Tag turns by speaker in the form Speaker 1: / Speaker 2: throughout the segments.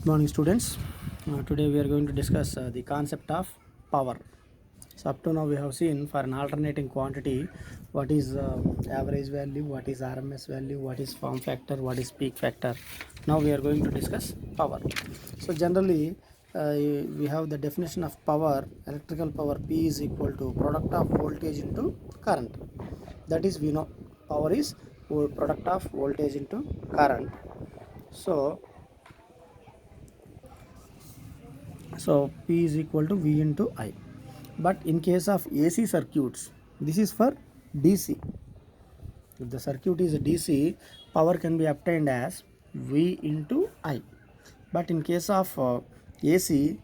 Speaker 1: Good morning, students. Today we are going to discuss the concept of power. So up to now we have seen for an alternating quantity what is average value, what is RMS value, what is form factor, what is peak factor. Now we are going to discuss power. So generally we have the definition of power. Electrical power P is equal to product of voltage into current. That is, we know power is product of voltage into current. So P is equal to V into I. But in case of AC circuits, this is for DC. If the circuit is a DC, power can be obtained as V into I. But in case of AC,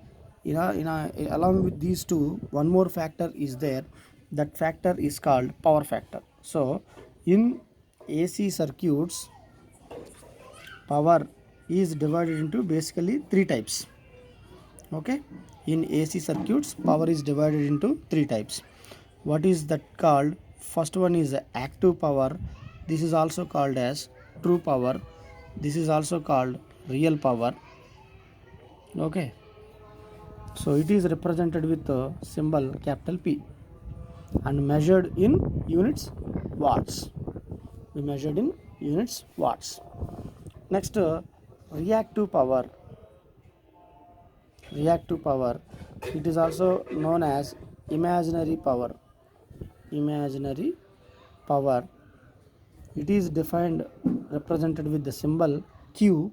Speaker 1: along with these two, one more factor is there. That factor is called power factor. So in AC circuits, power is divided into basically three types. Okay, in AC circuits power is divided into three types. What is that called? First one is active power. This is also called as true power. This is also called real power. Okay, so it is represented with the symbol capital P and measured in units watts. We measured in units watts. Next, reactive power. Reactive power, it is also known as imaginary power. Imaginary power, it is defined, represented with the symbol Q,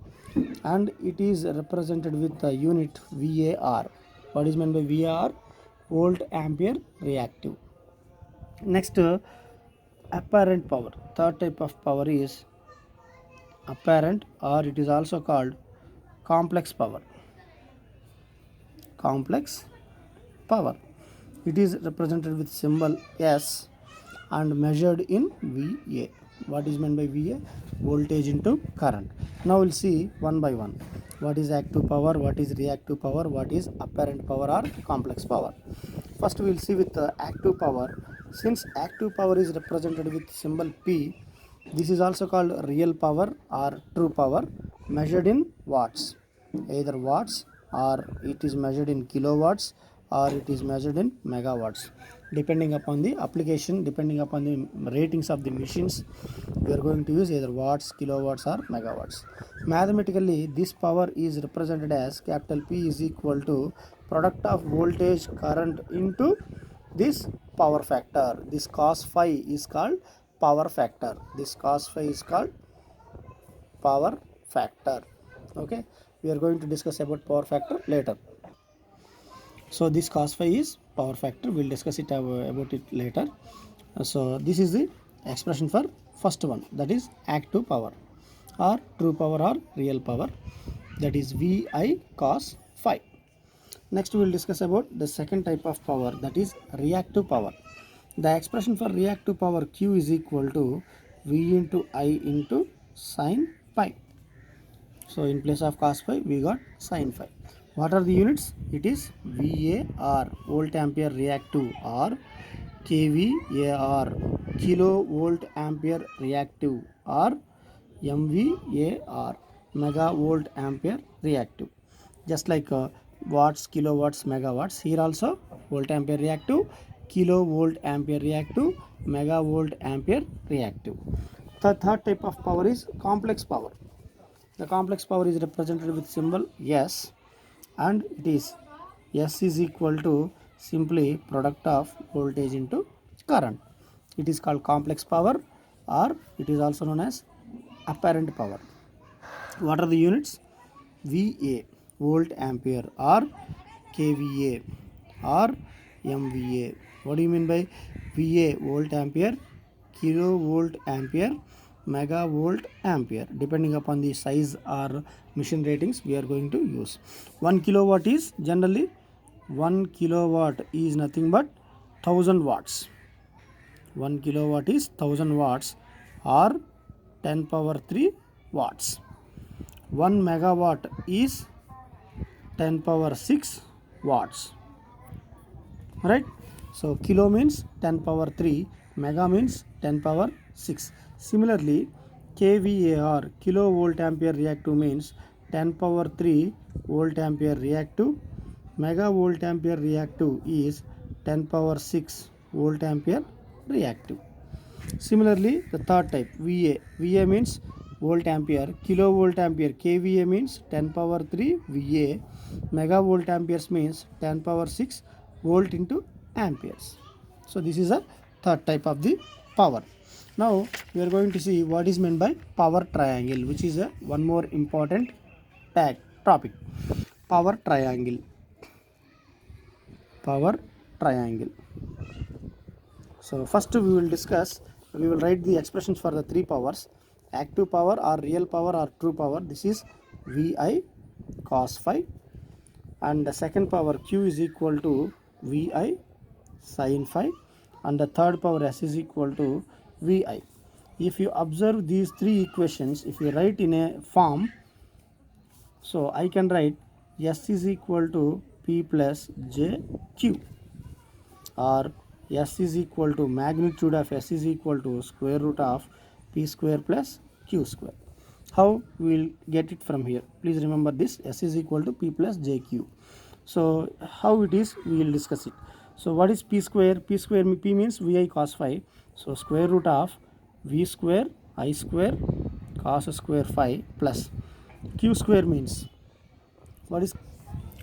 Speaker 1: and it is represented with the unit VAR. What is meant by VAR? Volt ampere reactive. Next, apparent power. Third type of power is apparent, or it is also called complex power. Complex power, it is represented with symbol S and measured in VA. What is meant by VA? Voltage into current. Now we'll see one by one. What is active power, what is reactive power, what is apparent power or complex power. First we'll see with the active power. Since active power is represented with symbol P, this is also called real power or true power, measured in watts, either watts or it is measured in kilowatts or it is measured in megawatts, depending upon the application, depending upon the ratings of the machines. We are going to use either watts, kilowatts or megawatts. Mathematically, this power is represented as capital P is equal to product of voltage current into this power factor. This cos phi is called power factor. This cos phi is called power factor. Okay, we are going to discuss about power factor later. So this cos phi is power factor. We'll discuss it about it later. So this is the expression for first one, that is active power or true power or real power, that is VI cos phi. Next we will discuss about the second type of power, that is reactive power. The expression for reactive power Q is equal to V into I into sin pi. So in place of cos phi we got sin phi. What are the units? It is VAR, volt ampere reactive, or kVAR, kilovolt ampere reactive, or MVAR, megavolt ampere reactive. Just like watts, kilowatts, megawatts, here also volt ampere reactive, kilovolt ampere reactive, megavolt ampere reactive. The third type of power is complex power. The complex power is represented with symbol S, and it is S is equal to simply product of voltage into current. It is called complex power, or it is also known as apparent power. What are the units? VA, volt ampere, or kVA, or MVA. What do you mean by VA? Volt ampere, kilovolt ampere, megavolt ampere. Depending upon the size or machine ratings, we are going to use. 1 kilowatt is generally 1 kilowatt is nothing but 1000 watts. 1 kilowatt is 1000 watts or 10 power 3 watts. 1 megawatt is 10 power 6 watts. Right? So kilo means 10 power 3, mega means 10 power 6. Similarly, kVAR, kilovolt ampere reactive, means 10 power 3 volt ampere reactive. Megavolt ampere reactive is 10 power 6 volt ampere reactive. Similarly, the third type VA. VA means volt ampere. Kilovolt ampere. KVA means 10 power 3 VA. Megavolt amperes means 10 power 6 volt into amperes. So this is a third type of the power. Now we are going to see what is meant by power triangle, which is a one more important topic. Power triangle. Power triangle. So first we will write the expressions for the three powers: active power or real power or true power. This is VI cos phi, and the second power Q is equal to VI sin phi, and the third power S is equal to VI. If you observe these three equations, if you write in a form, so I can write S is equal to P plus JQ, or S is equal to magnitude of S is equal to square root of P square plus Q square. How we will get it from here? Please remember this, S is equal to P plus JQ. So how it is, we will discuss it. So what is P square? P means VI cos phi. So square root of V square I square cos square phi plus Q square means what is?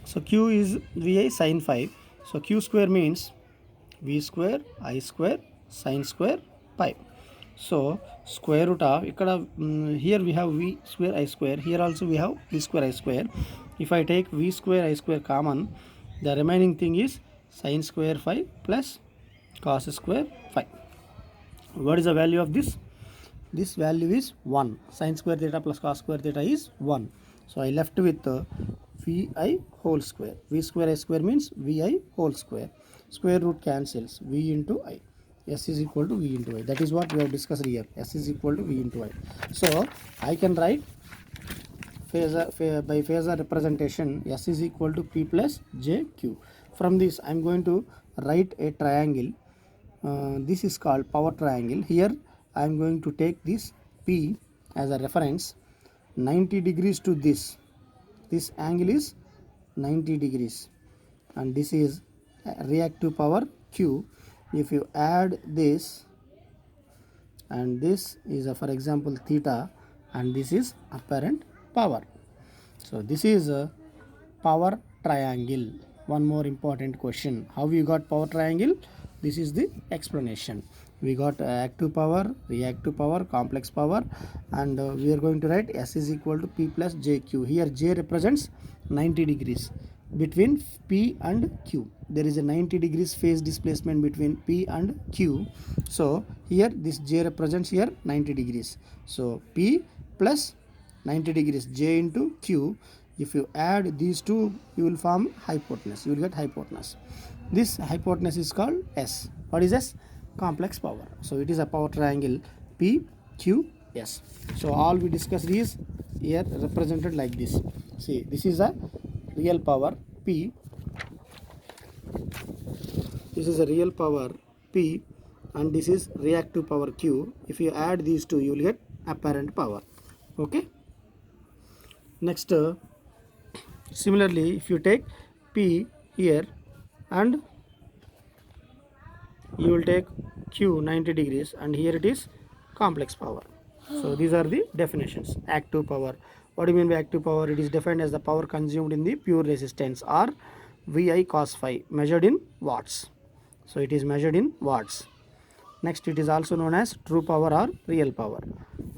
Speaker 1: So Q is VI sin phi. So Q square means V square I square sin square pi. So square root of here we have V square I square, here also we have V square I square. If I take V square I square common, the remaining thing is sin square phi plus cos square phi. What is the value of this? This value is 1. Sin square theta plus cos square theta is 1. So I left with Vi whole square. V square I square means Vi whole square. Square root cancels. V into I. S is equal to V into I. That is what we have discussed here. S is equal to V into I. So I can write by phasor representation, S is equal to P plus JQ. From this I am going to write a triangle. This is called power triangle. Here I am going to take this P as a reference. 90 degrees to this angle is 90 degrees, and this is reactive power Q. If you add this, and this is for example theta, and this is apparent power. So this is a power triangle. One more important question: how we got power triangle? This is the explanation. We got active power, reactive power, complex power, and we are going to write S is equal to P plus JQ. Here J represents 90 degrees between P and Q. There is a 90 degrees phase displacement between P and Q. So here this J represents here 90 degrees. So P plus 90 degrees J into Q. If you add these two, you will form hypotenuse. You will get hypotenuse. This hypotenuse is called S. What is S? Complex power. So it is a power triangle P, Q, S. So all we discussed is here represented like this. See, this is a real power P. This is a real power P, and this is reactive power Q. If you add these two, you will get apparent power. Okay. Next, similarly, if you take P here and you will take Q 90 degrees, and here it is complex power. So these are the definitions. Active power. What do you mean by active power? It is defined as the power consumed in the pure resistance, or VI cos phi, measured in watts. So it is measured in watts. Next, it is also known as true power or real power.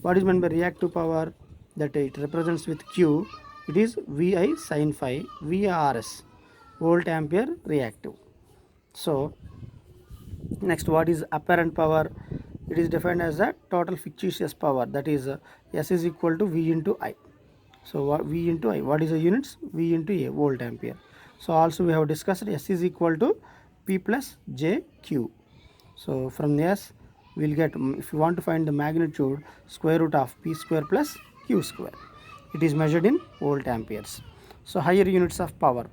Speaker 1: What is meant by reactive power? That it represents with Q. It is VI sin phi, VARS, volt ampere reactive. So next, what is apparent power? It is defined as the total fictitious power, that is S is equal to V into I. So what V into I, what is the units? V into A, volt ampere. So also we have discussed S is equal to P plus JQ. So from this we will get, if you want to find the magnitude, square root of P square plus Q square. It is measured in volt amperes. So higher units of power.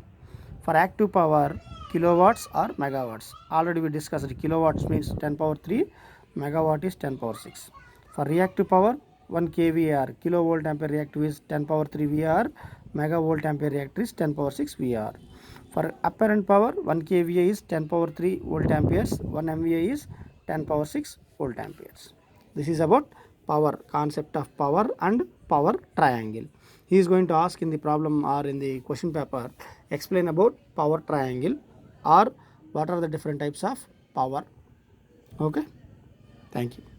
Speaker 1: For active power, kilowatts or megawatts. Already we discussed kilowatts means 10 power 3, megawatt is 10 power 6. For reactive power, 1 kVAr, kilovolt ampere reactive is 10 power 3 VAR, megavolt ampere reactor is 10 power 6 VAR. For apparent power, 1 kVA is 10 power 3 volt amperes, 1 MVA is 10 power 6 volt amperes. This is about power, concept of power and power triangle. He is going to ask in the problem or in the question paper, explain about power triangle or what are the different types of power. Okay, thank you.